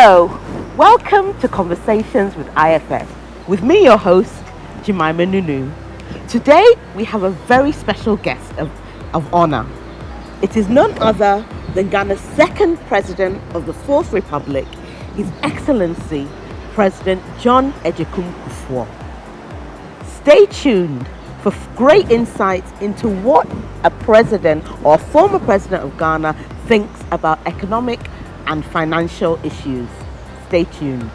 Hello, welcome to Conversations with IFS. With me, your host, Jemima Nunoo. Today, we have a very special guest of honor. It is none other than Ghana's second president of the Fourth Republic, His Excellency, President John Agyekum Kufour. Stay tuned for great insights into what a president or former president of Ghana thinks about economic and financial issues. Stay tuned.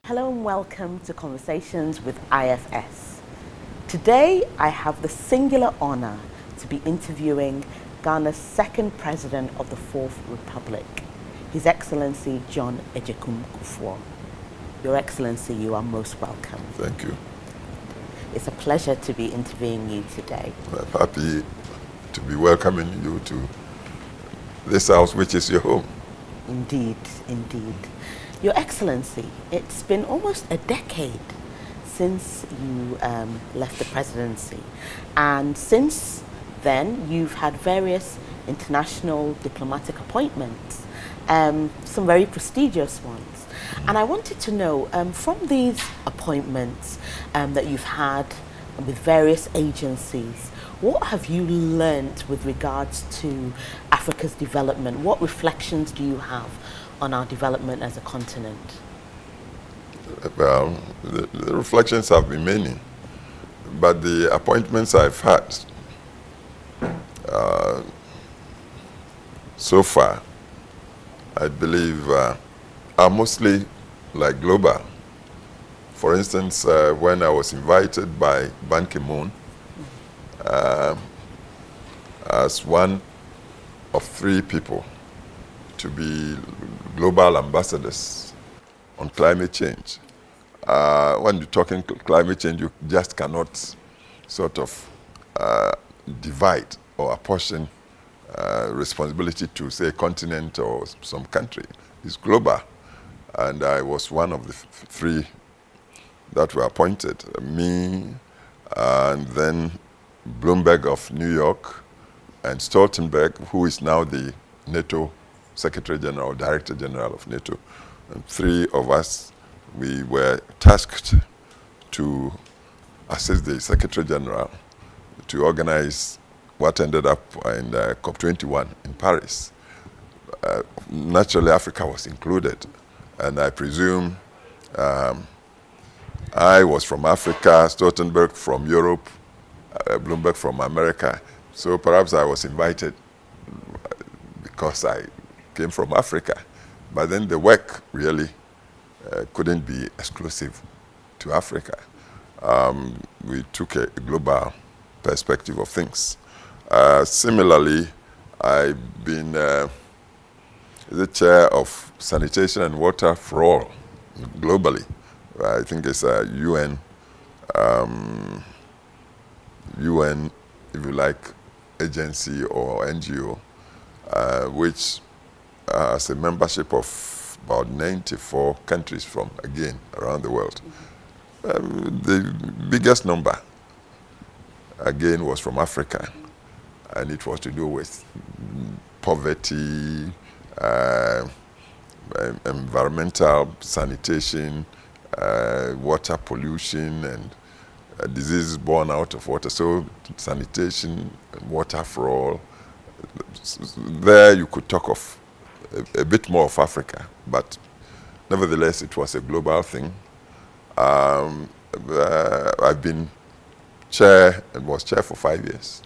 Hello and welcome to Conversations with IFS. Today I have the singular honor to be interviewing Ghana's second president of the Fourth Republic, His Excellency John Agyekum Kufour. Your Excellency, you are most welcome. Thank you. It's a pleasure to be interviewing you today. I'm happy to be welcoming you to this house, which is your home. Indeed, indeed. Your Excellency, it's been almost a decade since you left the presidency, and since then you've had various international diplomatic appointments, some very prestigious ones. And I wanted to know, from these appointments that you've had with various agencies, what have you learned with regards to Africa's development? What reflections do you have on our development as a continent? Well, the reflections have been many, but the appointments I've had so far, I believe, are mostly like global. For instance, when I was invited by Ban Ki-moon as one of 3 people to be global ambassadors on climate change. When you're talking climate change, you just cannot sort of divide or apportion responsibility to, say, a continent or some country. It's global. And I was one of the 3 that were appointed. Me, and then Bloomberg of New York, and Stoltenberg, who is now the NATO Secretary General, Director General of NATO. And 3 of us, we were tasked to assist the Secretary General to organize what ended up in COP21 in Paris. Naturally, Africa was included. And I presume I was from Africa, Stoltenberg from Europe, Bloomberg from America. So perhaps I was invited because I came from Africa. But then the work really couldn't be exclusive to Africa. We took a global perspective of things. Similarly, I've been the chair of Sanitation and Water for All globally. I think it's a UN, if you like, agency or NGO, which has a membership of about 94 countries from, again, around the world. The biggest number, again, was from Africa, and it was to do with poverty, environmental sanitation, water pollution, and diseases born out of water. So sanitation and water for all. There you could talk of a bit more of Africa, but nevertheless it was a global thing. I've been chair and was chair for 5 years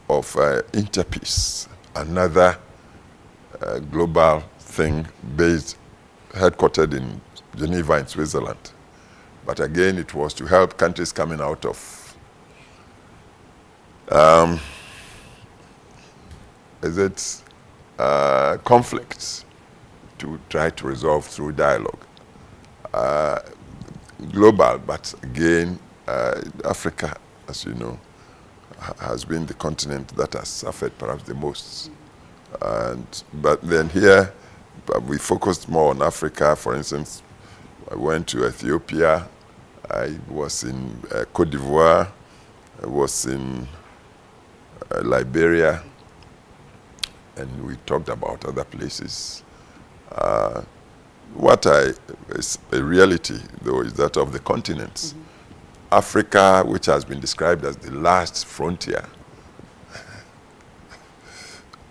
of Interpeace, another global thing headquartered in Geneva in Switzerland. But again, it was to help countries coming out of conflicts to try to resolve through dialogue. Global, but again, Africa, as you know, has been the continent that has suffered perhaps the most. But then here, we focused more on Africa. For instance, I went to Ethiopia, I was in Cote d'Ivoire, I was in Liberia, and we talked about other places. What is a reality, though, is that of the continents. Africa, which has been described as the last frontier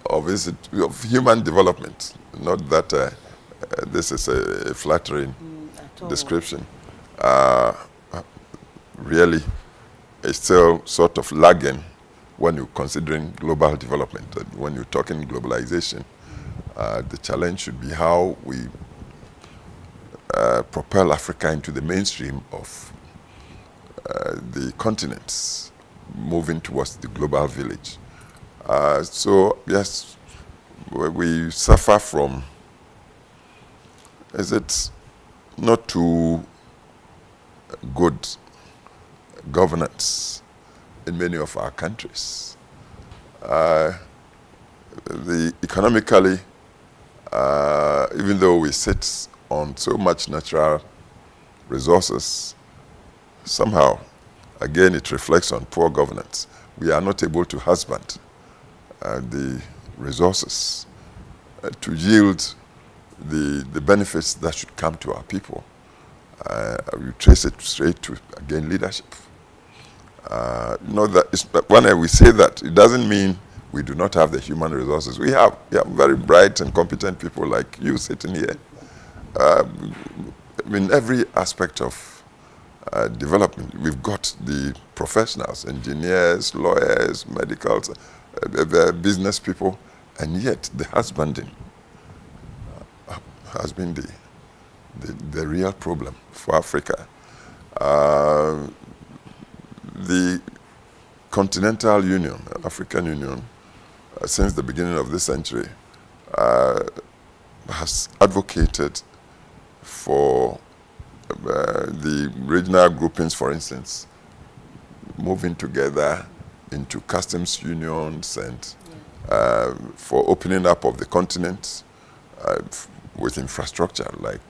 of human development, not that this is a flattering description, really is still sort of lagging when you're considering global development. When you're talking globalization, the challenge should be how we propel Africa into the mainstream of the continents, moving towards the global village. So yes, we suffer from, is it not too good governance in many of our countries? Economically, even though we sit on so much natural resources, somehow, again, it reflects on poor governance. We are not able to husband the resources to yield the benefits that should come to our people. We trace it straight to, again, leadership. When we say that, it doesn't mean we do not have the human resources. We have very bright and competent people like you sitting here. In every aspect of development, we've got the professionals, engineers, lawyers, medicals, business people, and yet the husbanding has been the real problem for Africa. The Continental Union, African Union, since the beginning of this century, has advocated for the regional groupings, for instance, moving together into customs unions and for opening up of the continent with infrastructure like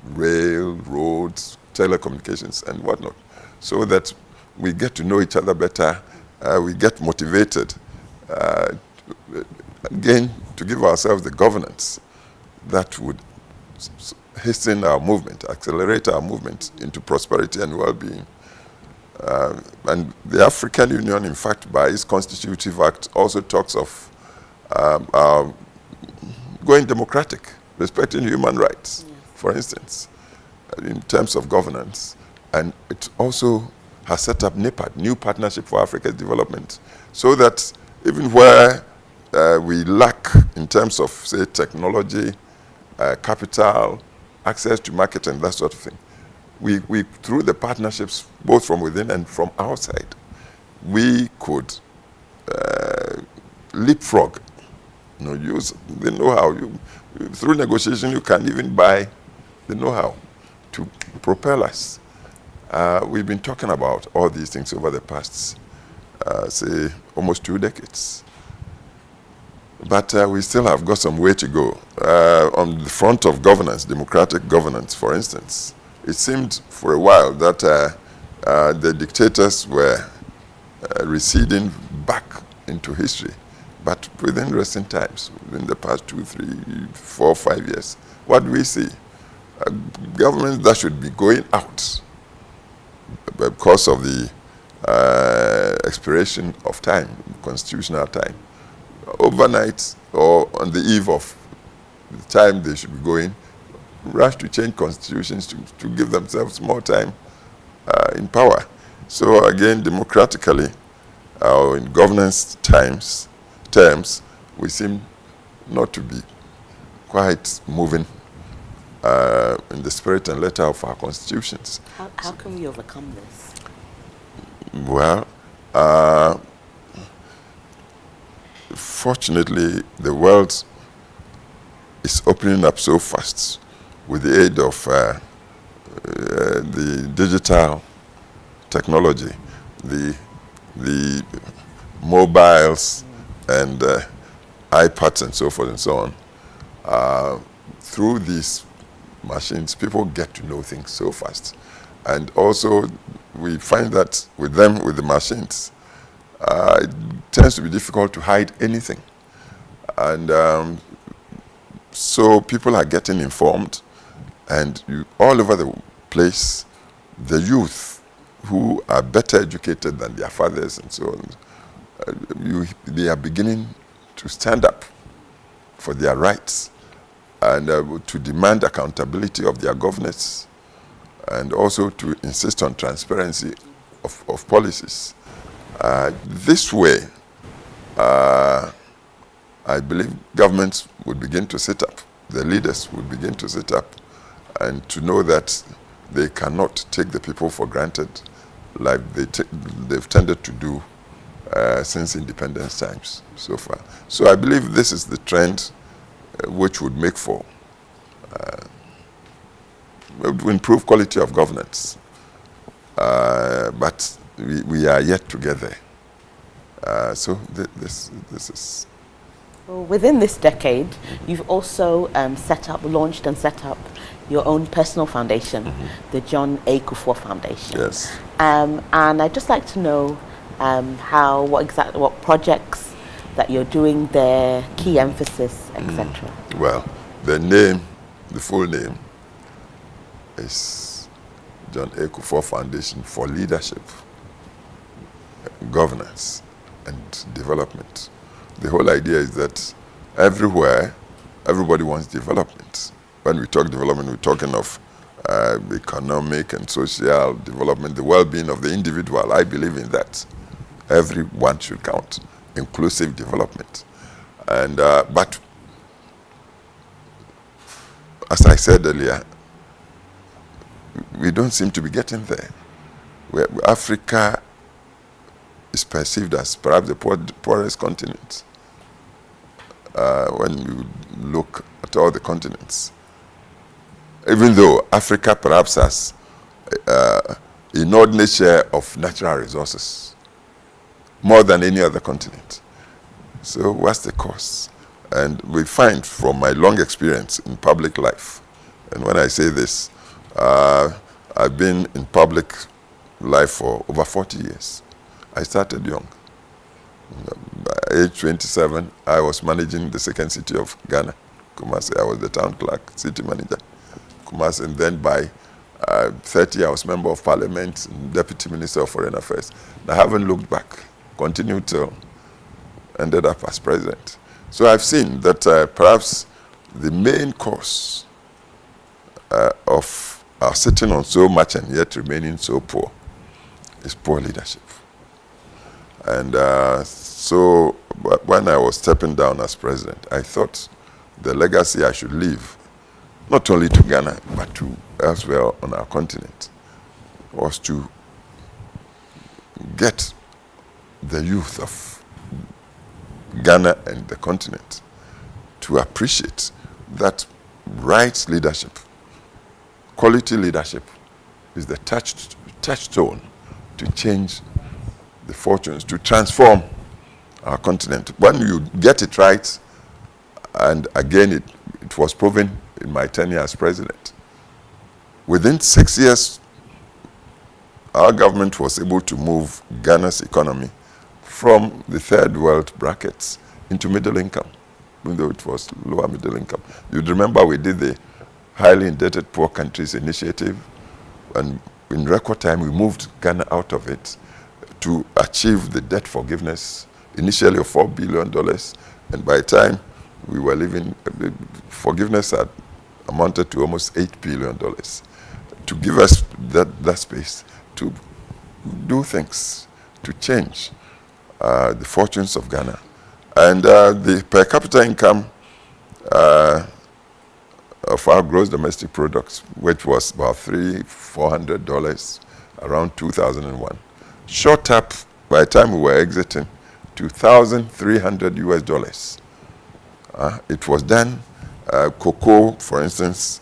rail, roads, telecommunications, and whatnot, so that we get to know each other better, we get motivated, again, to give ourselves the governance that would hasten our movement, accelerate our movement into prosperity and well-being. And the African Union, in fact, by its Constitutive Act, also talks of going democratic, respecting human rights, for instance, in terms of governance. And it also has set up NEPAD, New Partnership for Africa's Development, so that even where we lack in terms of, say, technology, capital, access to market and that sort of thing, we through the partnerships, both from within and from outside, we could leapfrog, use the know-how. Through negotiation, you can even buy the know-how to propel us. We've been talking about all these things over the past, say, almost 2 decades. But we still have got some way to go. On the front of governance, democratic governance, for instance, it seemed for a while that the dictators were receding back into history. But within recent times, within the past 2, 3, 4, 5 years, what do we see? Governments that should be going out because of the expiration of time, constitutional time, overnight or on the eve of the time they should be going, rush to change constitutions to give themselves more time in power. So again, democratically, in governance terms, we seem not to be quite moving in the spirit and letter of our constitutions. How can we overcome this? Well, fortunately, the world is opening up so fast with the aid of the digital technology, the mobiles and iPads and so forth and so on. Through these machines, people get to know things so fast. And also, we find that with the machines, it tends to be difficult to hide anything. And so people are getting informed, and all over the place, the youth who are better educated than their fathers and so on, they are beginning to stand up for their rights and to demand accountability of their governors, and also to insist on transparency of policies. This way, I believe governments would begin to sit up, the leaders would begin to sit up, and to know that they cannot take the people for granted like they've tended to do since independence times so far. So I believe this is the trend which would make for to improve quality of governance. But we are yet to get there. So this is... Well, within this decade, you've also launched and set up your own personal foundation, the John A. Kufour Foundation. Yes. And I'd just like to know what projects that you're doing there, key emphasis, etc. Well, the full name is John A. Kufour Foundation for Leadership, Governance, and Development. The whole idea is that everywhere, everybody wants development. When we talk development, we're talking of economic and social development, the well-being of the individual. I believe in that. Everyone should count, inclusive development. And but as I said earlier, we don't seem to be getting there. Africa is perceived as perhaps the poorest continent. When you look at all the continents, even though Africa perhaps has inordinate share of natural resources, more than any other continent. So what's the cause? And we find from my long experience in public life, and when I say this, I've been in public life for over 40 years. I started young. By age 27, I was managing the second city of Ghana, Kumasi. I was the town clerk, city manager, Kumasi. And then by 30, I was member of parliament, and deputy minister of foreign affairs. And I haven't looked back, continued till ended up as president. So I've seen that perhaps the main cause of our sitting on so much and yet remaining so poor is poor leadership. And so when I was stepping down as president, I thought the legacy I should leave, not only to Ghana, but to elsewhere on our continent, was to get the youth of Ghana and the continent to appreciate that right leadership, quality leadership, is the touchstone to change the fortunes, to transform our continent. When you get it right, and again it was proven in my tenure as president, within 6 years, our government was able to move Ghana's economy from the third world brackets into middle income, even though it was lower middle income. You'd remember we did the highly indebted poor countries initiative, and in record time we moved Ghana out of it to achieve the debt forgiveness initially of $4 billion, and by the time we were leaving, forgiveness had amounted to almost $8 billion, to give us that space to do things, to change the fortunes of Ghana. And the per capita income of our gross domestic products, which was about $400 around 2001, shot up by the time we were exiting to $1,300 US. It was then cocoa, for instance,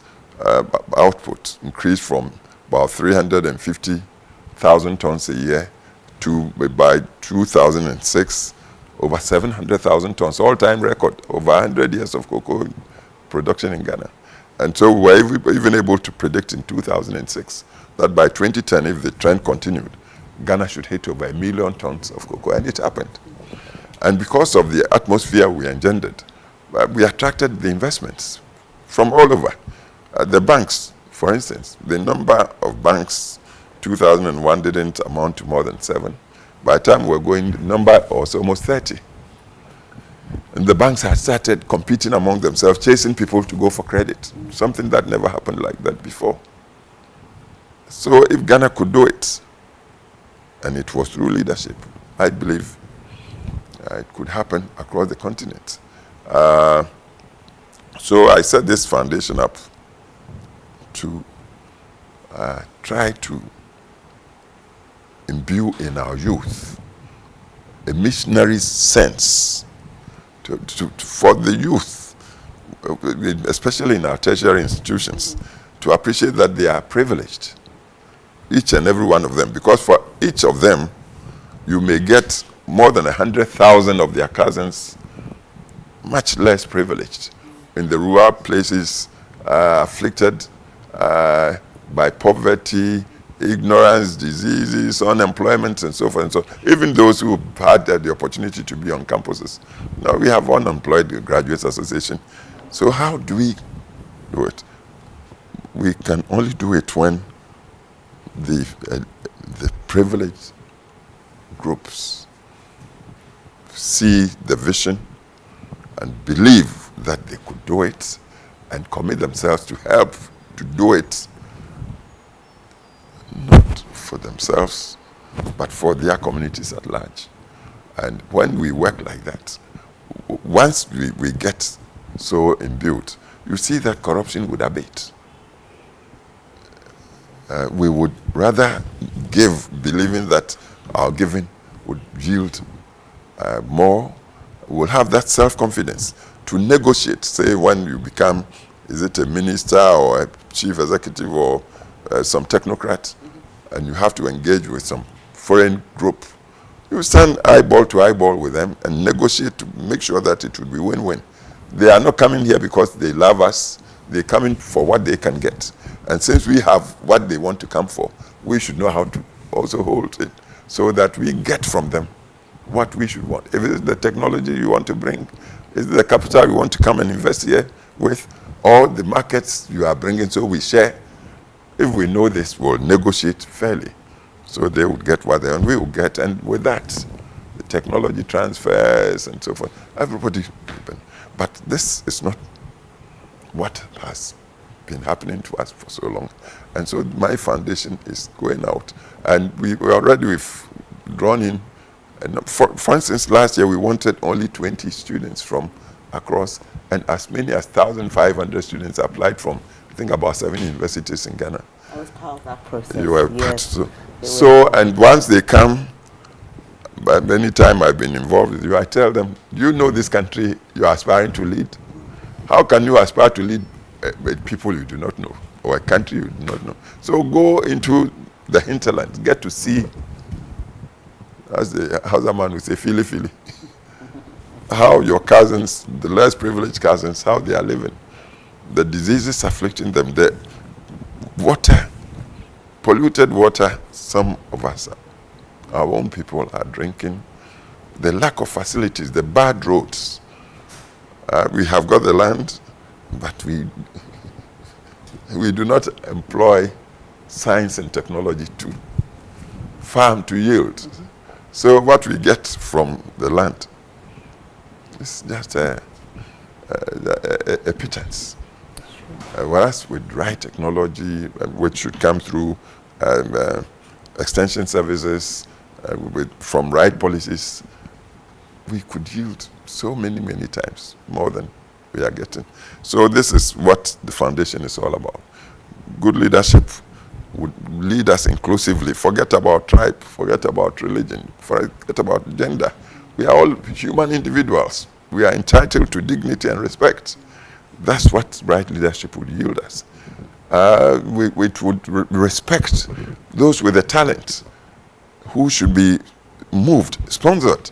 output increased from about 350,000 tons a year to, by 2006, over 700,000 tons, all-time record, over 100 years of cocoa production in Ghana. And so we were even able to predict in 2006 that by 2010, if the trend continued, Ghana should hit over 1 million tons of cocoa, and it happened. And because of the atmosphere we engendered, we attracted the investments from all over. The banks, for instance, the number of banks 2001 didn't amount to more than 7. By the time we were going, the number was almost 30. And the banks had started competing among themselves, chasing people to go for credit, something that never happened like that before. So if Ghana could do it, and it was through leadership, I believe it could happen across the continent. So I set this foundation up to try to imbue in our youth a missionary sense for the youth, especially in our tertiary institutions, to appreciate that they are privileged, each and every one of them, because for each of them, you may get more than 100,000 of their cousins much less privileged in the rural places, afflicted by poverty, ignorance, diseases, unemployment, and so forth and so on. Even those who had the opportunity to be on campuses. Now we have Unemployed Graduates Association. So how do we do it? We can only do it when the privileged groups see the vision and believe that they could do it and commit themselves to help to do it, not for themselves, but for their communities at large. And when we work like that, once we get so imbued, you see that corruption would abate. We would rather give, believing that our giving would yield more. We'll have that self-confidence to negotiate. Say when you become, is it a minister or a chief executive or some technocrat, and you have to engage with some foreign group, you stand eyeball to eyeball with them and negotiate to make sure that it will be win-win. They are not coming here because they love us. They're coming for what they can get. And since we have what they want to come for, we should know how to also hold it so that we get from them what we should want. If it is the technology you want to bring, is it the capital you want to come and invest here with, or the markets you are bringing so we share? If we know this, we'll negotiate fairly. So they would get what they want, we will get, and with that, the technology transfers and so forth, everybody. But this is not what has been happening to us for so long. And so my foundation is going out. And we've drawn in, and for instance, last year we wanted only 20 students from across, and as many as 1,500 students applied from, I think, about 7 universities in Ghana. I was part of that process. You were yes. part. And once they come, by many times I've been involved with you, I tell them, do you know this country you're aspiring to lead? How can you aspire to lead people you do not know, or a country you do not know? So go into the hinterland, get to see, as the Hausa man would say, fili fili, how your cousins, the less privileged cousins, how they are living, the diseases afflicting them, the water, polluted water, some of us, our own people are drinking, the lack of facilities, the bad roads. We have got the land, but we do not employ science and technology to farm, to yield. So what we get from the land is just a pittance. Whereas with right technology, which should come through extension services, from right policies, we could yield so many, many times more than we are getting. So this is what the foundation is all about. Good leadership would lead us inclusively. Forget about tribe, forget about religion, forget about gender. We are all human individuals. We are entitled to dignity and respect. That's what right leadership would yield us. We would respect those with the talent who should be moved, sponsored,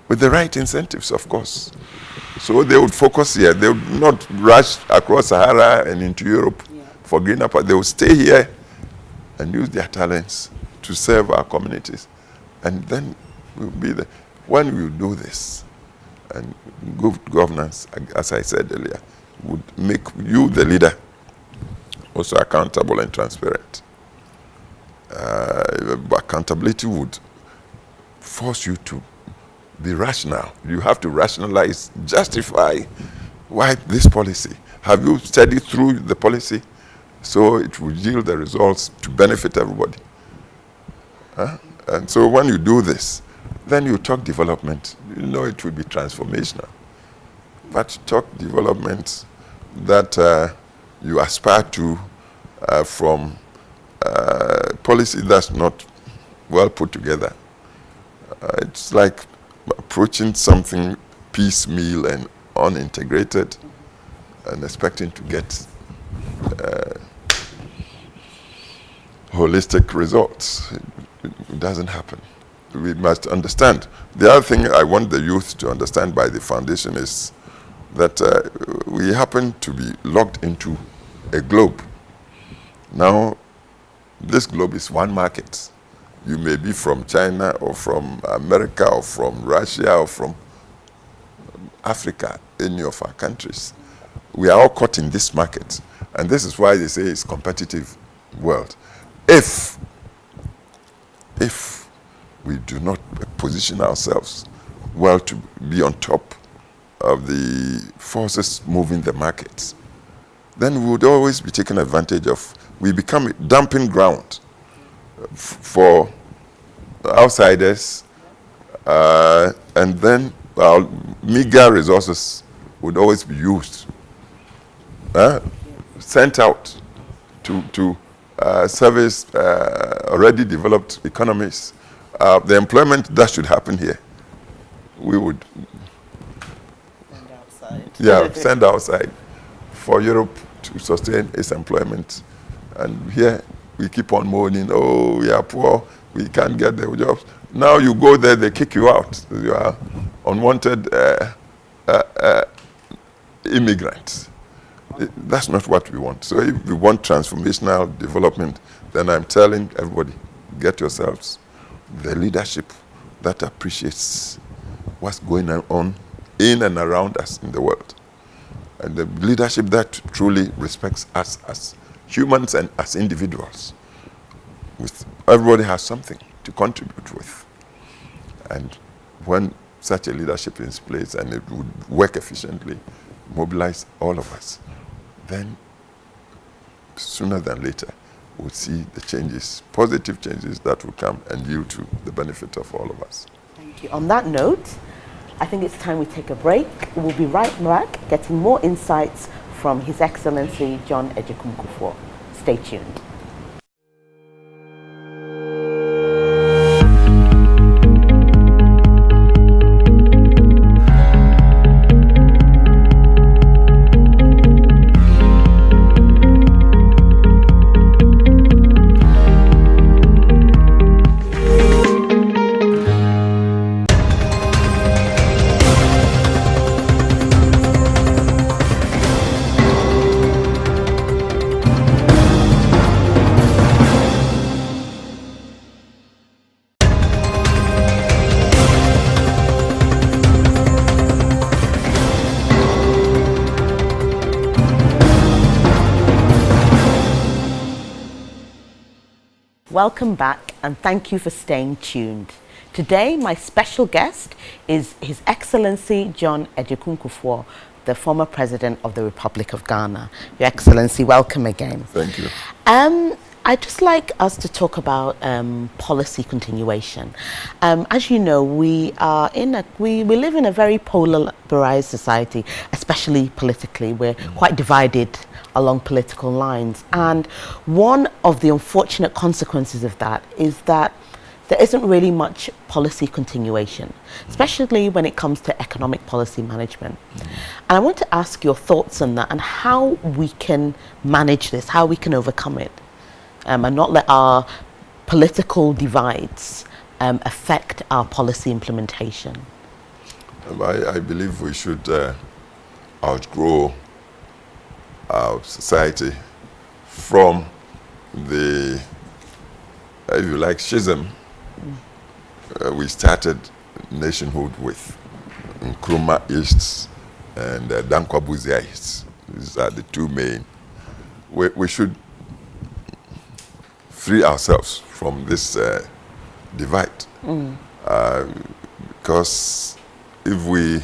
with the right incentives, of course. So they would focus here. They would not rush across Sahara and into Europe for greener pasture. They would stay here and use their talents to serve our communities. And then we'll be there. When we do this, and good governance, as I said earlier, would make you, the leader, also accountable and transparent. Accountability would force you to be rational. You have to rationalize, justify why this policy. Have you studied through the policy so it will yield the results to benefit everybody? And so when you do this, then you talk development. You know it will be transformational. But talk development that you aspire to from policy that's not well put together. It's like approaching something piecemeal and unintegrated and expecting to get holistic results. It doesn't happen. We must understand. The other thing I want the youth to understand by the foundation is that we happen to be locked into a globe. Now, this globe is one market. You may be from China or from America or from Russia or from Africa, any of our countries. We are all caught in this market. And this is why they say it's competitive world. If we do not position ourselves well to be on top of the forces moving the markets, then we would always be taken advantage of. We become a dumping ground for outsiders, and then our meager resources would always be used, sent out to service already developed economies. The employment that should happen here, we would send outside for Europe to sustain its employment. And here we keep on moaning, oh, we are poor, we can't get the jobs. Now you go there, they kick you out. You are unwanted immigrants. That's not what we want. So if we want transformational development, then I'm telling everybody, get yourselves the leadership that appreciates what's going on in and around us in the world. And the leadership that truly respects us as humans and as individuals. Everybody has something to contribute with. And when such a leadership is in place and it would work efficiently, mobilize all of us, then sooner than later, we'll see the changes, positive changes that will come and yield to the benefit of all of us. Thank you. On that note, I think it's time we take a break. We'll be right back getting more insights from His Excellency John Agyekum Kufour. Stay tuned. Welcome back and thank you for staying tuned. Today, my special guest is His Excellency John Agyekum Kufour, the former President of the Republic of Ghana. Your Excellency, welcome again. Thank you. I'd just like us to talk about policy continuation. As you know, we live in a very polarized society, especially politically. We're quite divided along political lines. And one of the unfortunate consequences of that is that there isn't really much policy continuation, especially when it comes to economic policy management. And I want to ask your thoughts on that and how we can manage this, how we can overcome it, and not let our political divides affect our policy implementation. I believe we should outgrow our society from the, if you like, schism we started nationhood with, Nkrumah-ists and Dankwa-Buziaists. These are the two main. We should free ourselves from this divide. Because if we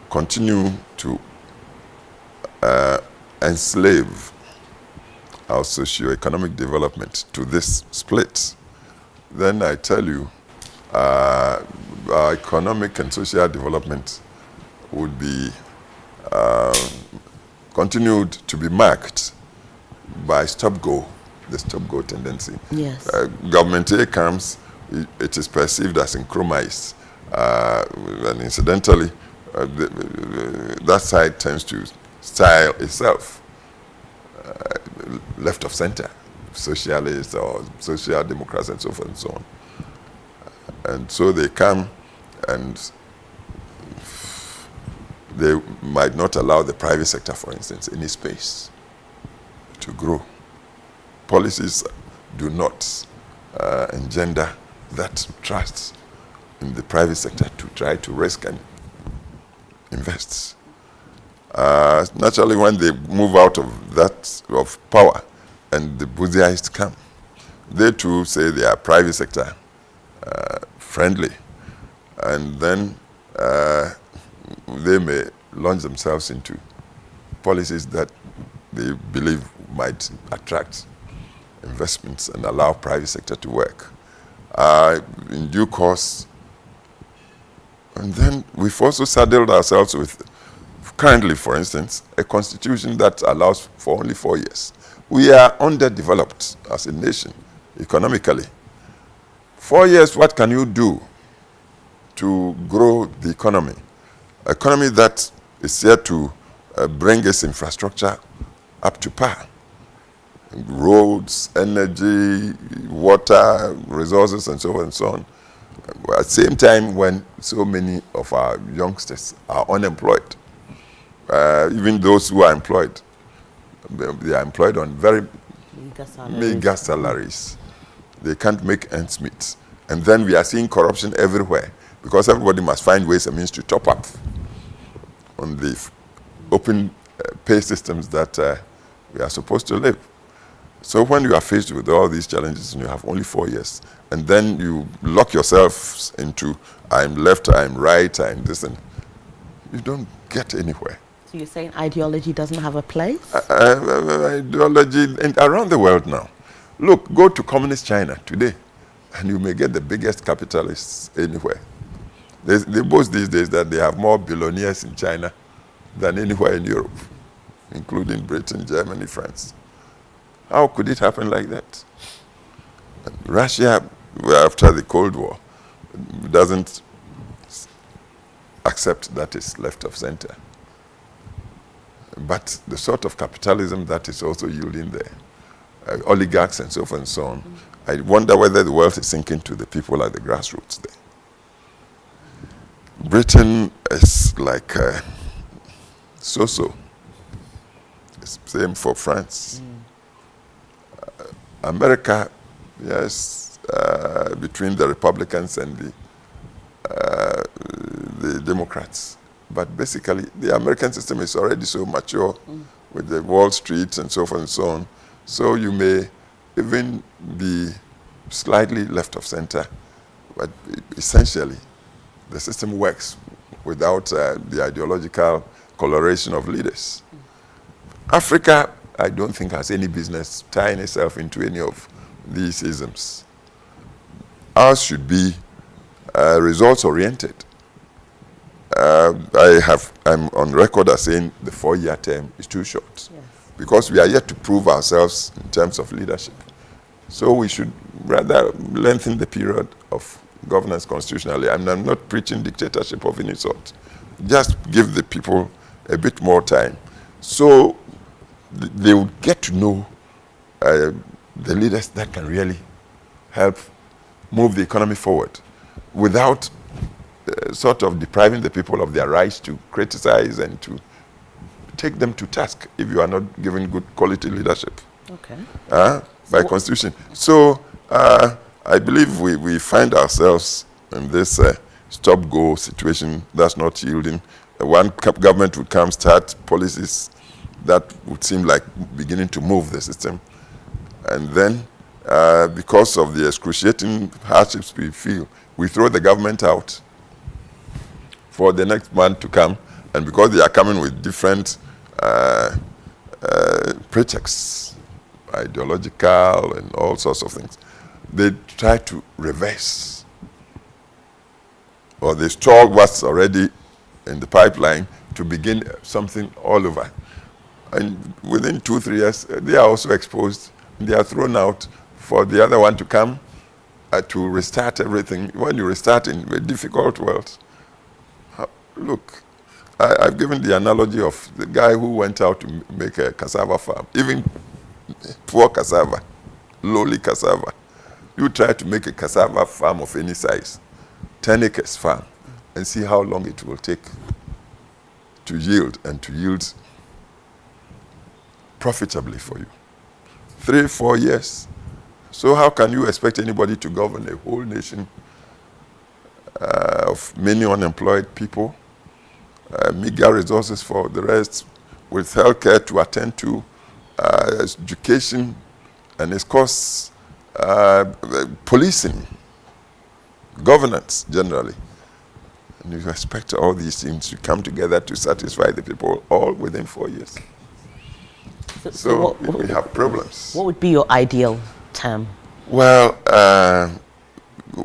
continue to enslave our socio-economic development to this split, then I tell you, our economic and social development would be continued to be marked by the stop-go tendency. Yes. Government A comes, it is perceived as Nkrumahist. And incidentally, that side tends to style itself left of center, socialists or social democrats and so forth and so on. And so they come and they might not allow the private sector, for instance, any space to grow. Policies do not engender that trust in the private sector to try to risk and invest. Naturally, when they move out of that of power and the Buziaists come, they too say they are private sector friendly, and then they may launch themselves into policies that they believe might attract investments and allow private sector to work. In due course, and then we've also saddled ourselves with, currently, for instance, a constitution that allows for only 4 years. We are underdeveloped as a nation, economically. 4 years, what can you do to grow the economy? Economy that is here to bring its infrastructure up to par. Roads, energy, water, resources, and so on and so on. At the same time, when so many of our youngsters are unemployed, even those who are employed, they are employed on very meager salaries. They can't make ends meet. And then we are seeing corruption everywhere because everybody must find ways and means to top up on the open pay systems that we are supposed to live. So when you are faced with all these challenges and you have only 4 years, and then you lock yourselves into I'm left, I'm right, I'm this, and you don't get anywhere. So you're saying ideology doesn't have a place? Ideology around the world now. Look, go to communist China today, and you may get the biggest capitalists anywhere. They boast these days that they have more billionaires in China than anywhere in Europe, including Britain, Germany, France. How could it happen like that? And Russia, after the Cold War, doesn't accept that it's left of center. But the sort of capitalism that is also yielding there, oligarchs and so forth and so on, I wonder whether the wealth is sinking to the people at the grassroots there. Britain is like so-so. It's the same for France. America, yes, between the Republicans and the Democrats. But basically, the American system is already so mature with the Wall Street and so forth and so on. So you may even be slightly left of center, but essentially, the system works without the ideological coloration of leaders. Africa I don't think has any business tying itself into any of these isms. Ours should be results-oriented. I'm on record as saying the 4-year term is too short. Yes. Because we are yet to prove ourselves in terms of leadership. So we should rather lengthen the period of governance constitutionally. I'm not preaching dictatorship of any sort. Just give the people a bit more time. So they would get to know the leaders that can really help move the economy forward without sort of depriving the people of their rights to criticize and to take them to task if you are not giving good quality leadership. Okay. By constitution. So I believe we find ourselves in this stop-go situation that's not yielding. One government would come, start policies that would seem like beginning to move the system. And then, because of the excruciating hardships we feel, we throw the government out for the next man to come. And because they are coming with different pretexts, ideological and all sorts of things, they try to reverse. Or they stall what's already in the pipeline to begin something all over. And within 2-3 years, they are also exposed. They are thrown out for the other one to come to restart everything. When you restart in a difficult world, look, I've given the analogy of the guy who went out to make a cassava farm, even poor cassava, lowly cassava. You try to make a cassava farm of any size, 10 acres farm, and see how long it will take to yield and to yield profitably for you. 3-4 years. So how can you expect anybody to govern a whole nation of many unemployed people, meager resources for the rest, with healthcare to attend to, education, and of course, policing, governance generally. And you expect all these things to come together to satisfy the people all within 4 years. So we have problems. What would be your ideal term? Well,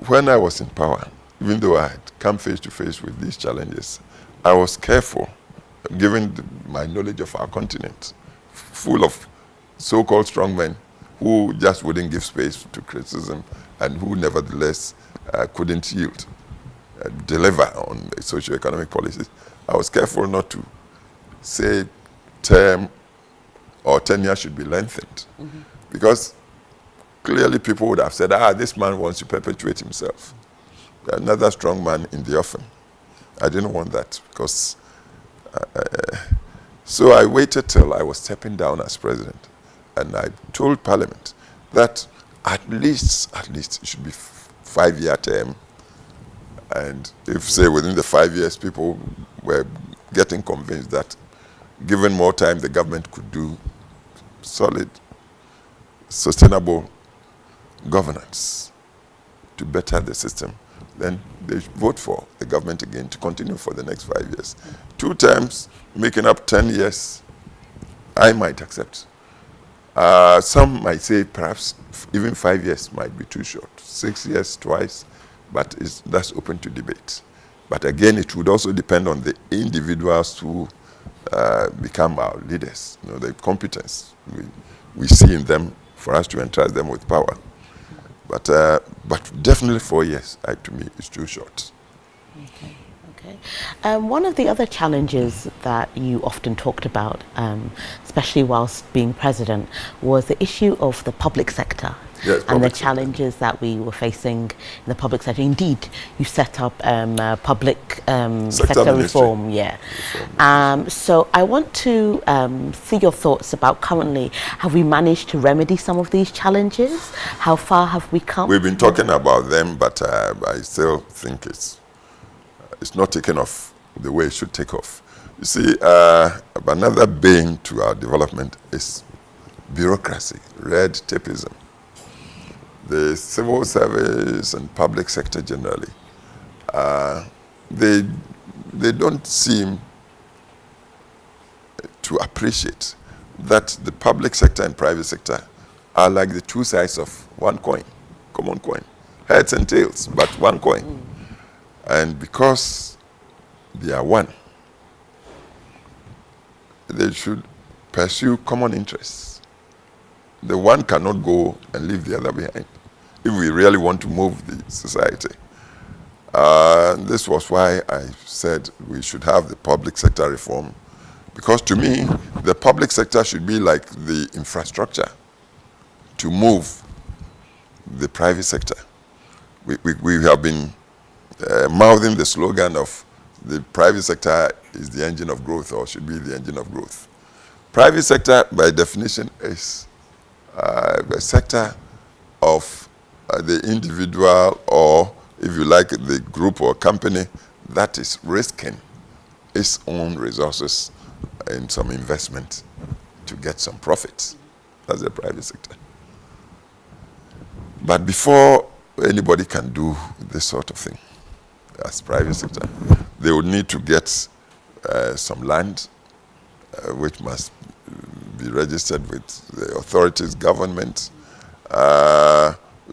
when I was in power, even though I had come face to face with these challenges, I was careful, given my knowledge of our continent, full of so-called strongmen who just wouldn't give space to criticism and who nevertheless couldn't yield, deliver on socio-economic policies. I was careful not to say term or tenure should be lengthened. Because clearly people would have said, this man wants to perpetuate himself. Another strong man in the offing. I didn't want that because... so I waited till I was stepping down as president. And I told Parliament that at least it should be 5-year term. And if, say, within the 5 years, people were getting convinced that given more time, the government could do solid, sustainable governance to better the system, then they should vote for the government again to continue for the next 5 years. 2 terms, making up 10 years, I might accept. Some might say perhaps even 5 years might be too short. 6 years twice, but that's open to debate. But again, it would also depend on the individuals who become our leaders, the competence we see in them for us to entrust them with power. But definitely 4 years, to me, is too short. Okay. One of the other challenges that you often talked about, especially whilst being president, was the issue of the public sector. Yes, and the challenges that we were facing in the public sector. Indeed, you set up public sector reform. Yeah. So I want to see your thoughts about currently, have we managed to remedy some of these challenges? How far have we come? We've been talking about them, but I still think it's not taken off the way it should take off. You see, another bane to our development is bureaucracy, red tapeism. The civil service and public sector generally, they don't seem to appreciate that the public sector and private sector are like the two sides of one coin, common coin, heads and tails, but one coin. And because they are one, they should pursue common interests. The one cannot go and leave the other behind if we really want to move the society. This was why I said we should have the public sector reform, because to me, the public sector should be like the infrastructure to move the private sector. We have been mouthing the slogan of the private sector is the engine of growth, or should be the engine of growth. Private sector, by definition, is a sector of the individual, or if you like, the group or company that is risking its own resources in some investment to get some profits. That's the private sector. But before anybody can do this sort of thing as private sector, they would need to get some land, which must be registered with the authorities, government.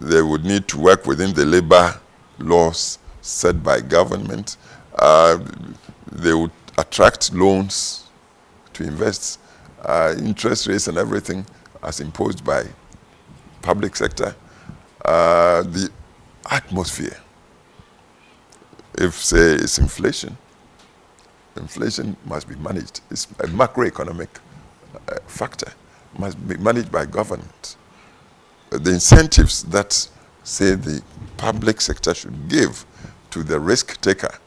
They would need to work within the labor laws set by government. They would attract loans to invest, interest rates and everything as imposed by public sector. The atmosphere, if say it's inflation must be managed. It's a macroeconomic factor, must be managed by government. The incentives that say the public sector should give to the risk taker,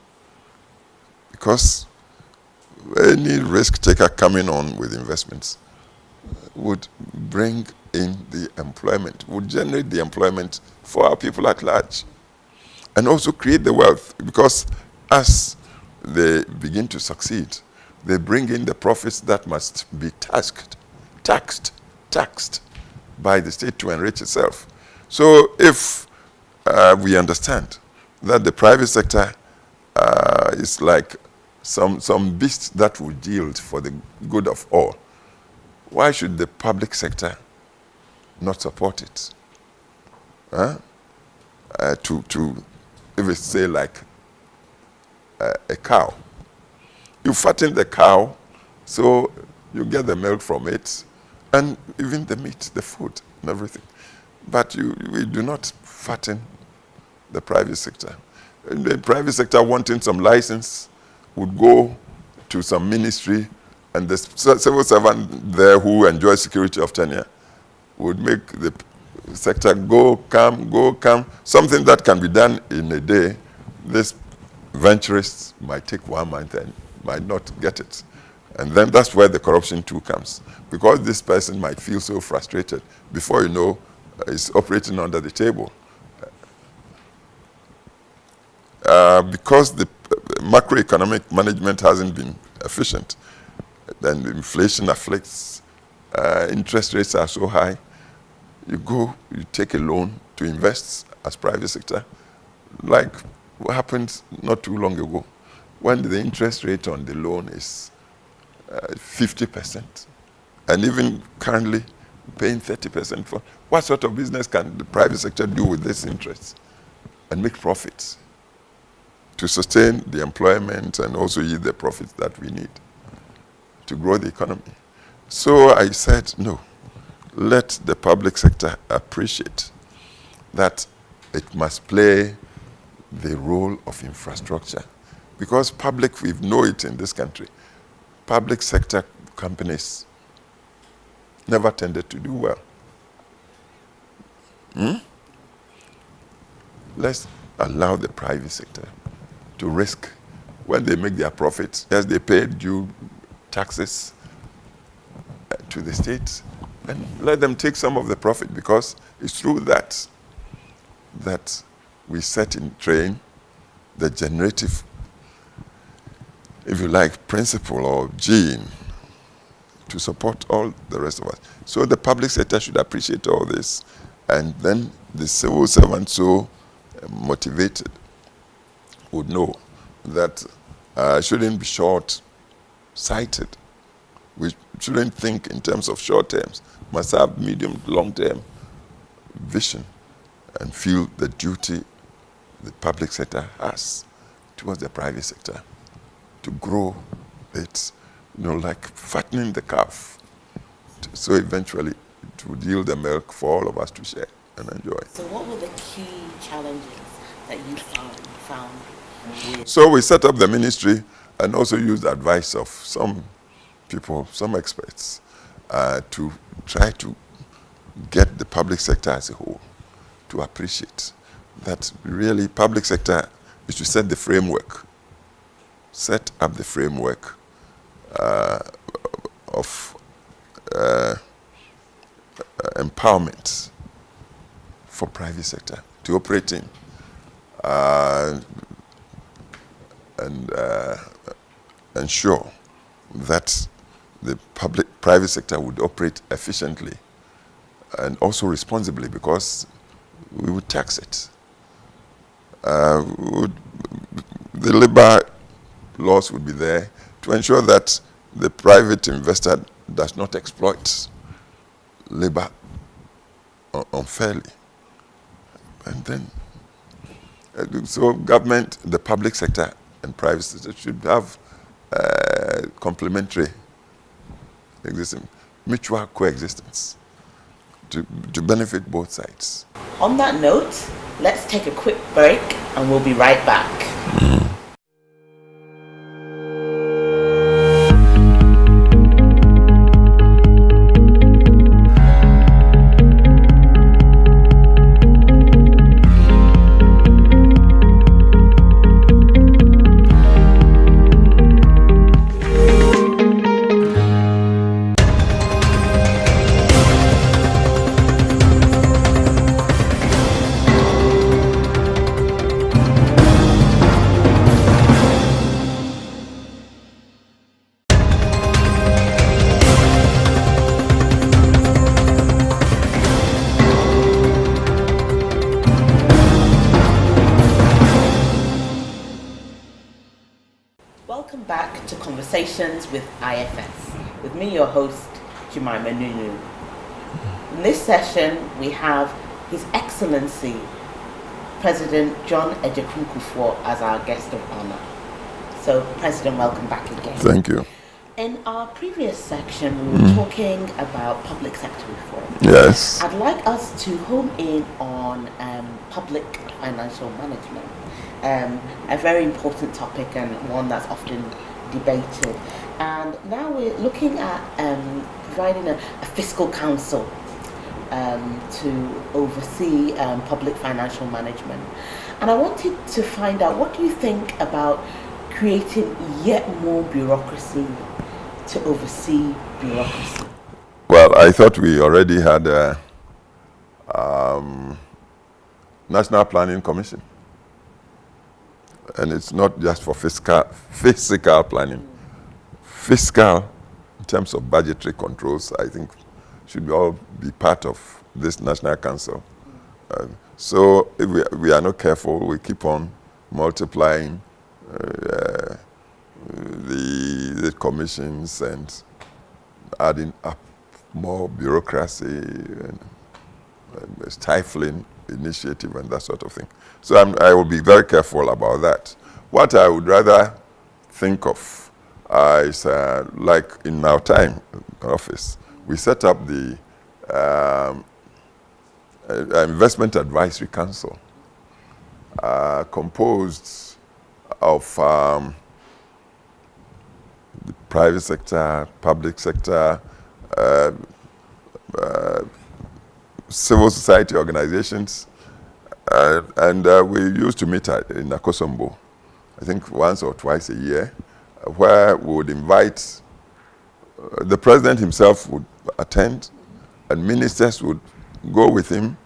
because any risk taker coming on with investments would bring in the employment, would generate the employment for our people at large, and also create the wealth, because as they begin to succeed, they bring in the profits that must be taxed by the state to enrich itself. So if we understand that the private sector is like some beast that will yield for the good of all, why should the public sector not support it? If it's say like a cow, you fatten the cow, so you get the milk from it, and even the meat, the food, and everything. But we do not fatten the private sector. And the private sector wanting some license would go to some ministry, and the civil servant there who enjoys security of tenure would make the sector go, come. Something that can be done in a day, this venturist might take 1 month and might not get it. And then that's where the corruption too comes. Because this person might feel so frustrated, before you know, he's operating under the table. Because the macroeconomic management hasn't been efficient, then inflation afflicts, interest rates are so high, you take a loan to invest as private sector, like what happened not too long ago, when the interest rate on the loan is 50%, and even currently paying 30% for. What sort of business can the private sector do with this interest and make profits to sustain the employment and also yield the profits that we need to grow the economy? So I said, no, let the public sector appreciate that it must play the role of infrastructure. Because public, we know it in this country, public sector companies never tended to do well. Let's allow the private sector to risk. When they make their profits, yes, they pay due taxes to the state, and let them take some of the profit, because it's through that we set in train the generative, if you like, principle or gene to support all the rest of us. So the public sector should appreciate all this, and then the civil servant, so motivated, would know that shouldn't be short-sighted. We shouldn't think in terms of short terms. Must have medium, long-term vision and feel the duty the public sector has towards the private sector to grow it, like fattening the calf. So eventually it would yield the milk for all of us to share and enjoy. So what were the key challenges that you found with? So we set up the ministry and also used the advice of some people, some experts, to try to get the public sector as a whole to appreciate that really public sector is to set the framework, set up the framework of empowerment for private sector to operate in and ensure that the private sector would operate efficiently and also responsibly, because we would tax it. The labor laws would be there to ensure that the private investor does not exploit labor unfairly. And then, so government, the public sector and private sector should have complementary existing, mutual coexistence to benefit both sides. On that note, let's take a quick break and we'll be right back. Welcome back to Conversations with IFS, with me, your host, Jemima Nunoo. In this session, we have His Excellency, President John Agyekum Kufour, as our guest of honor. So, President, welcome back again. Thank you. In our previous section, we were talking about public sector reform. Yes. I'd like us to home in on public financial management. A very important topic and one that's often debated. And now we're looking at providing a fiscal council to oversee public financial management. And I wanted to find out, what do you think about creating yet more bureaucracy to oversee bureaucracy? Well, I thought we already had a National Planning Commission. And it's not just for physical planning. Fiscal, in terms of budgetary controls, I think should all be part of this National Council. So if we are not careful, we keep on multiplying the commissions and adding up more bureaucracy and stifling initiative and that sort of thing. So I will be very careful about that. What I would rather think of is like in our time in office, we set up the Investment Advisory Council, composed of the private sector, public sector, civil society organizations, and we used to meet in Akosombo, I think once or twice a year, where we would invite, the president himself would attend, and ministers would go with him,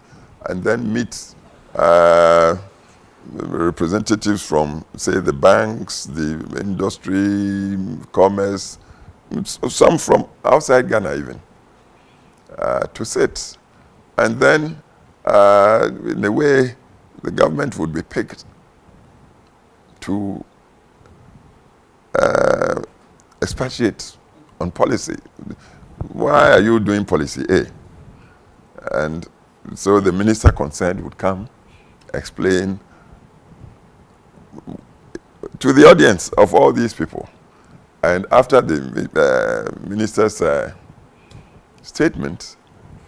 and then meet representatives from, say, the banks, the industry, commerce, some from outside Ghana even, to sit. And then, in a way, the government would be picked to expatiate on policy. Why are you doing policy A? And so the minister concerned would come, explain to the audience of all these people. And after the minister's statement,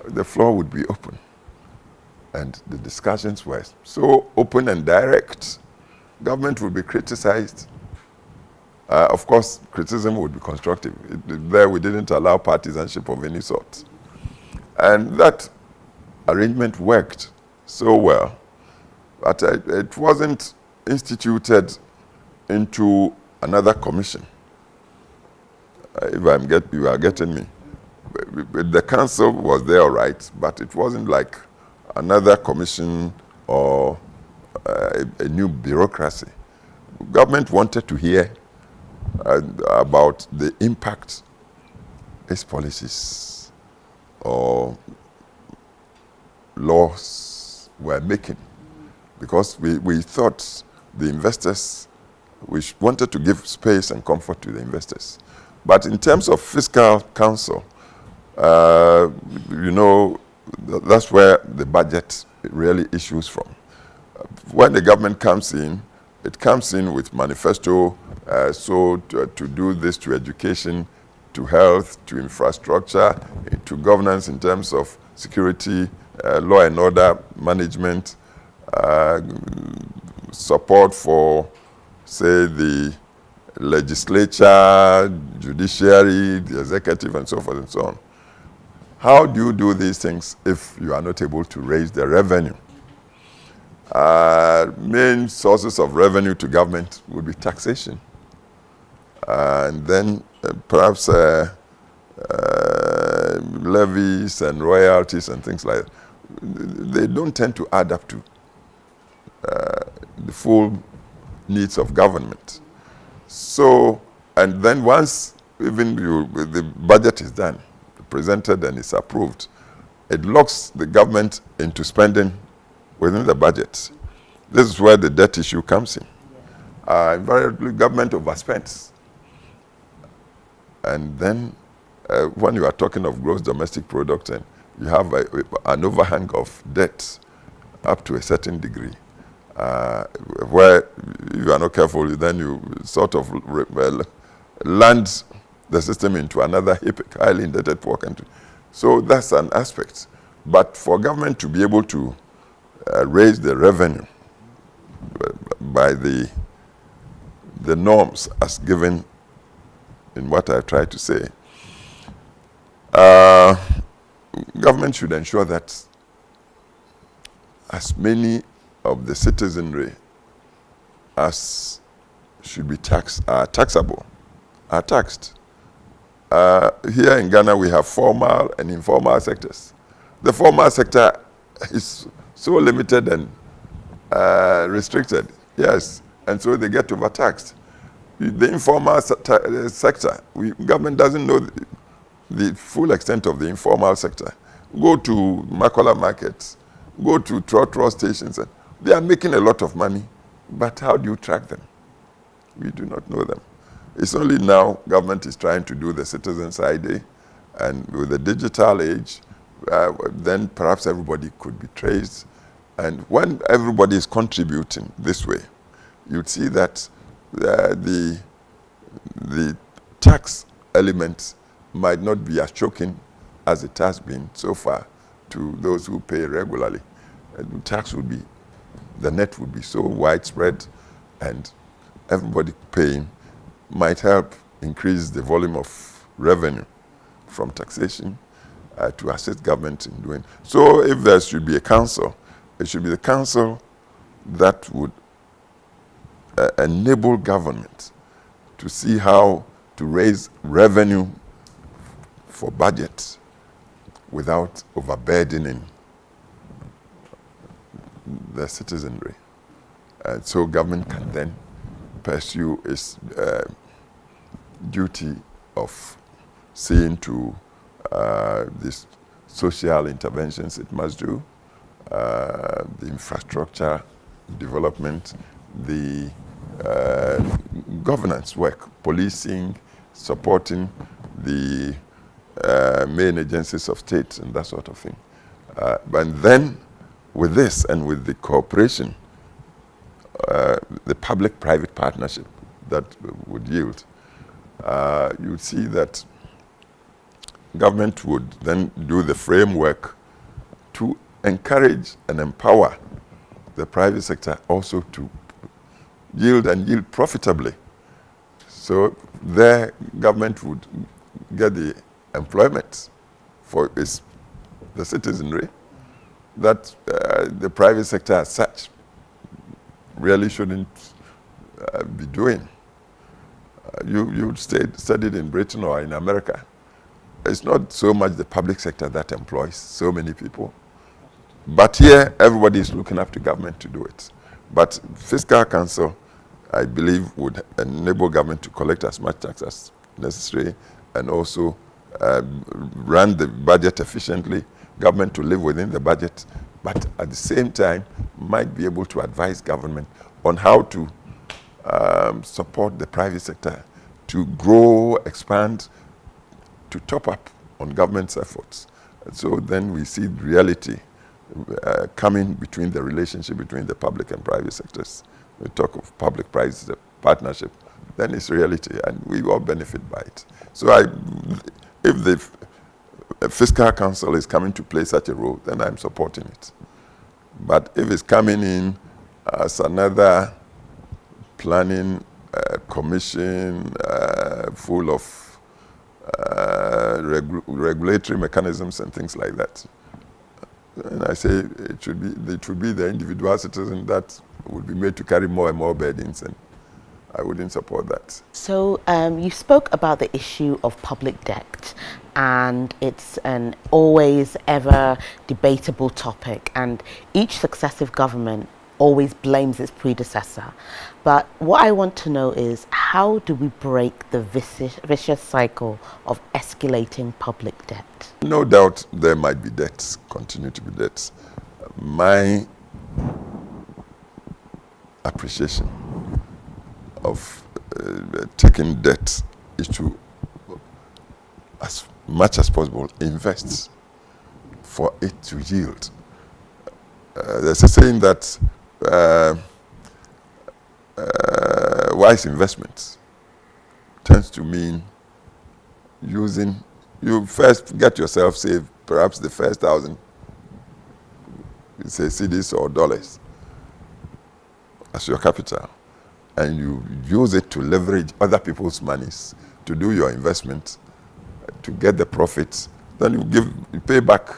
the floor would be open. And the discussions were so open and direct. Government would be criticized. Of course, criticism would be constructive. There we didn't allow partisanship of any sort. And that arrangement worked so well, but it wasn't instituted into another commission. If you are getting me. The council was there, all right, but it wasn't like another commission or a new bureaucracy. Government wanted to hear about the impact its policies or laws were making, because we thought the investors, we wanted to give space and comfort to the investors. But in terms of fiscal counsel, that's where the budget really issues from. When the government comes in, it comes in with manifesto, to do this to education, to health, to infrastructure, to governance in terms of security, law and order management, support for, say, the legislature, judiciary, the executive, and so forth and so on. How do you do these things if you are not able to raise the revenue? Main sources of revenue to government would be taxation. And then perhaps levies and royalties and things like that. They don't tend to add up to the full needs of government. So, and then once even the budget is done, presented and is approved, it locks the government into spending within the budget. This is where the debt issue comes in. Invariably, government overspends. And then when you are talking of gross domestic product, and you have an overhang of debt up to a certain degree, where if you are not careful, then you sort of land the system into another highly indebted poor country. So that's an aspect. But for government to be able to raise the revenue by the norms as given in what I tried to say, government should ensure that as many of the citizenry as should be taxable are taxed. Here in Ghana, we have formal and informal sectors. The formal sector is so limited and restricted, yes, and so they get overtaxed. The informal sector, government doesn't know the full extent of the informal sector. Go to Makola markets, go to trotro stations, and they are making a lot of money, but how do you track them? We do not know them. It's only now government is trying to do the Citizens ID, and with the digital age, then perhaps everybody could be traced. And when everybody is contributing this way, you'd see that the tax element might not be as choking as it has been so far to those who pay regularly. The tax would be, the net would be so widespread, and everybody paying might help increase the volume of revenue from taxation to assist government in doing. So if there should be a council, it should be the council that would enable government to see how to raise revenue for budget without overburdening the citizenry. And so government can then pursue its duty of seeing to these social interventions it must do, the infrastructure development, the governance work, policing, supporting the main agencies of state and that sort of thing. But then with this and with the cooperation, the public-private partnership that would yield, you would see that government would then do the framework to encourage and empower the private sector also to yield and yield profitably. So their government would get the employment for the citizenry that the private sector as such really shouldn't be doing. You studied in Britain or in America. It's not so much the public sector that employs so many people. But here, everybody is looking up to government to do it. But fiscal council, I believe, would enable government to collect as much tax as necessary and also run the budget efficiently, government to live within the budget, but at the same time might be able to advise government on how to support the private sector to grow, expand, to top up on government's efforts. And so then we see reality coming between the relationship between the public and private sectors. We talk of public-private partnership, then it's reality, and we all benefit by it. So if the fiscal council is coming to play such a role, then I'm supporting it. But if it's coming in as another planning commission full of regulatory mechanisms and things like that, and I say it should be the individual citizen that would be made to carry more and more burdens, and I wouldn't support that. So you spoke about the issue of public debt, and it's an always ever debatable topic, and each successive government always blames its predecessor. But what I want to know is, how do we break the vicious cycle of escalating public debt? No doubt there might be debts, continue to be debts. My appreciation of taking debt is to, as much as possible, invest for it to yield. There's a saying that wise investments tends to mean you first get yourself saved, perhaps the first 1,000, say cedis or dollars as your capital, and you use it to leverage other people's monies to do your investment, to get the profits. Then you pay back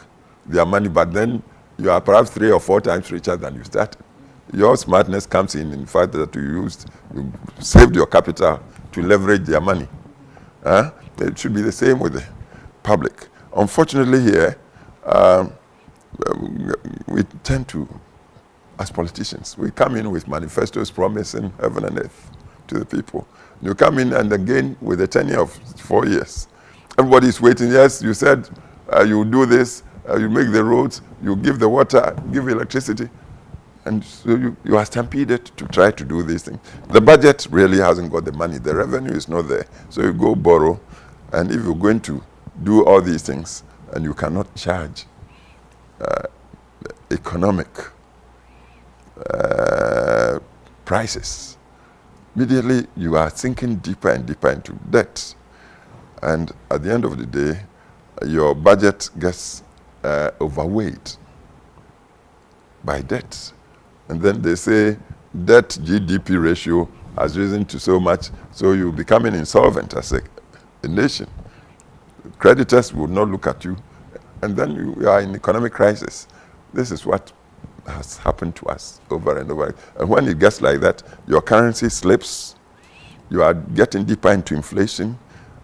their money, but then you are perhaps 3 or 4 times richer than you started. Your smartness comes in fact, that you saved your capital to leverage their money. It should be the same with the public. Unfortunately here, we tend to, as politicians, we come in with manifestos promising heaven and earth to the people. You come in and again with a tenure of 4 years. Everybody is waiting. Yes, you said you do this, you make the roads, you give the water, give electricity. And so you are stampeded to try to do these things. The budget really hasn't got the money. The revenue is not there. So you go borrow. And if you're going to do all these things and you cannot charge economic prices, immediately you are sinking deeper and deeper into debt. And at the end of the day, your budget gets overweight by debt. And then they say debt GDP ratio has risen to so much, so you're becoming insolvent as a nation. Creditors will not look at you, and then you are in economic crisis. This is what has happened to us over and over. And when it gets like that, your currency slips, you are getting deeper into inflation,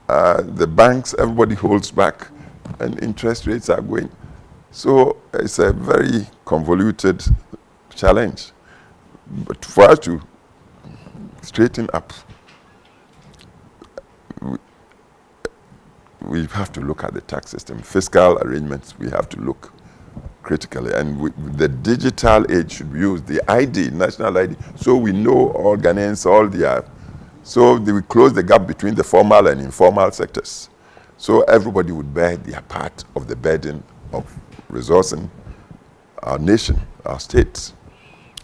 the banks, everybody holds back, and interest rates are going. So it's a very convoluted challenge. But for us to straighten up, we have to look at the tax system. Fiscal arrangements, we have to look critically. And the digital age should be used, the ID, national ID, so we know all Ghanaians, all their... So we close the gap between the formal and informal sectors. So everybody would bear their part of the burden of resourcing our nation, our state.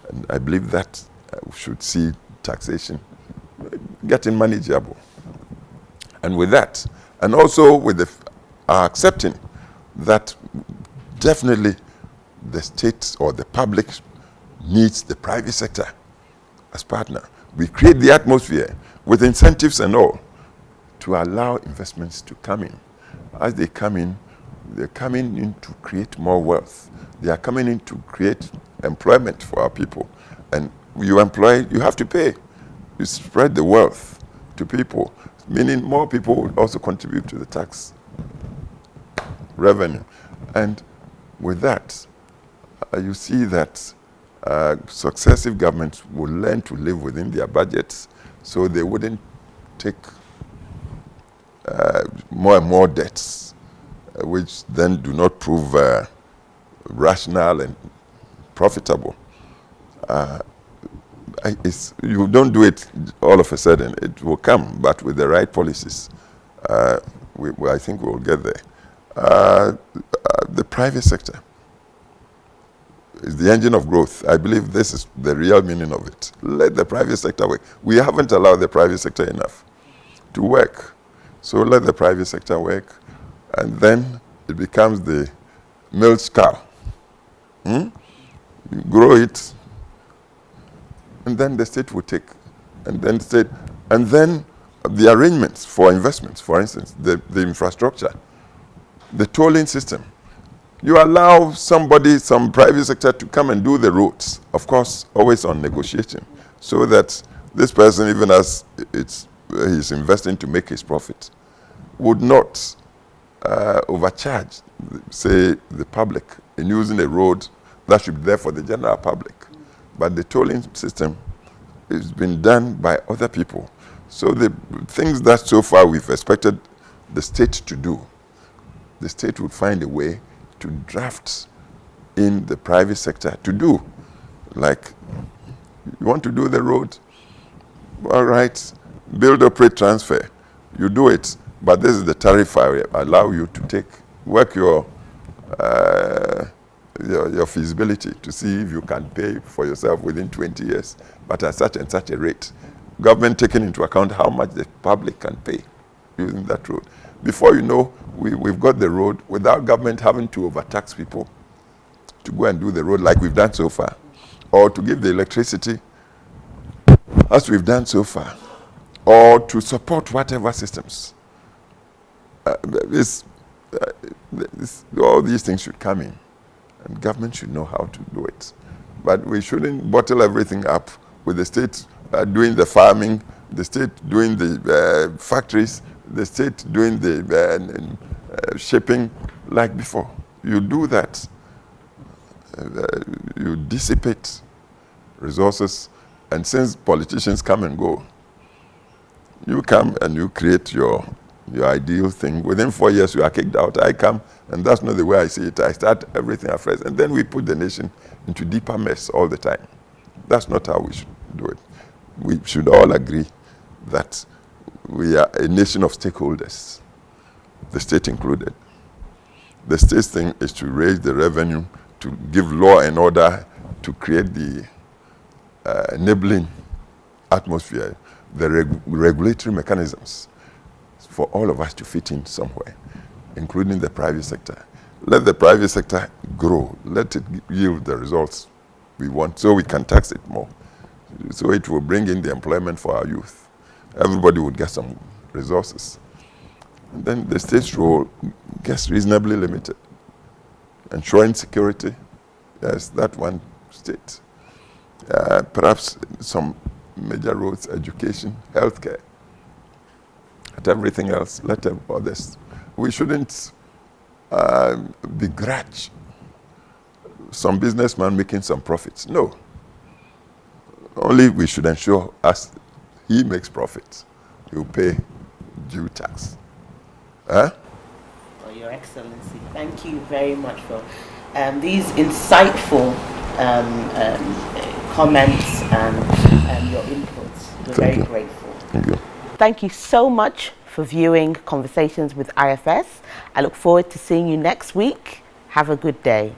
And I believe that we should see taxation getting manageable. And with that, and also with accepting that definitely the state or the public needs the private sector as partner. We create the atmosphere with incentives and all to allow investments to come in. As they come in, they're coming in to create more wealth. They are coming in to create employment for our people. And you employ, you have to pay. You spread the wealth to people, meaning more people will also contribute to the tax revenue. And with that, you see that successive governments will learn to live within their budgets, so they wouldn't take more and more debts, which then do not prove rational and profitable. You don't do it all of a sudden. It will come, but with the right policies, I think we will get there. The private sector is the engine of growth. I believe this is the real meaning of it. Let the private sector work. We haven't allowed the private sector enough to work. So let the private sector work, and then it becomes the milk cow. You grow it, and then the state will take, and then the arrangements for investments, for instance, the infrastructure, the tolling system. You allow somebody, some private sector, to come and do the roads, of course, always on negotiation, so that this person, even as he's investing to make his profit, would not overcharge, say, the public in using a road that should be there for the general public. But the tolling system has been done by other people. So the things that so far we've expected the state to do, the state would find a way to draft in the private sector to do. Like, you want to do the road? All right, build, operate, transfer. You do it, but this is the tariff I allow you to work your feasibility to see if you can pay for yourself within 20 years, but at such and such a rate. Government taking into account how much the public can pay using that road. Before you know, we've got the road without government having to overtax people to go and do the road like we've done so far, or to give the electricity as we've done so far, or to support whatever systems. All these things should come in, and government should know how to do it. But we shouldn't bottle everything up with the state doing the farming, the state doing the factories, the state doing the shipping like before. You do that, you dissipate resources, and since politicians come and go, you come and you create your ideal thing. Within 4 years, you are kicked out. I come, and that's not the way I see it. I start everything afresh, and then we put the nation into deeper mess all the time. That's not how we should do it. We should all agree that we are a nation of stakeholders, the state included. The state's thing is to raise the revenue, to give law and order, to create the enabling atmosphere, the regulatory mechanisms for all of us to fit in somewhere, including the private sector. Let the private sector grow. Let it yield the results we want, so we can tax it more. So it will bring in the employment for our youth. Everybody would get some resources. And then the state's role gets reasonably limited. Ensuring security, yes, that one state. Perhaps some major roads, education, healthcare. At everything else, let others. We shouldn't begrudge some businessman making some profits. No. Only we should ensure as he makes profits, he will pay due tax. Well, Your Excellency, thank you very much for these insightful comments and your inputs. We're very grateful. Thank you. Thank you so much for viewing Conversations with IFS. I look forward to seeing you next week. Have a good day.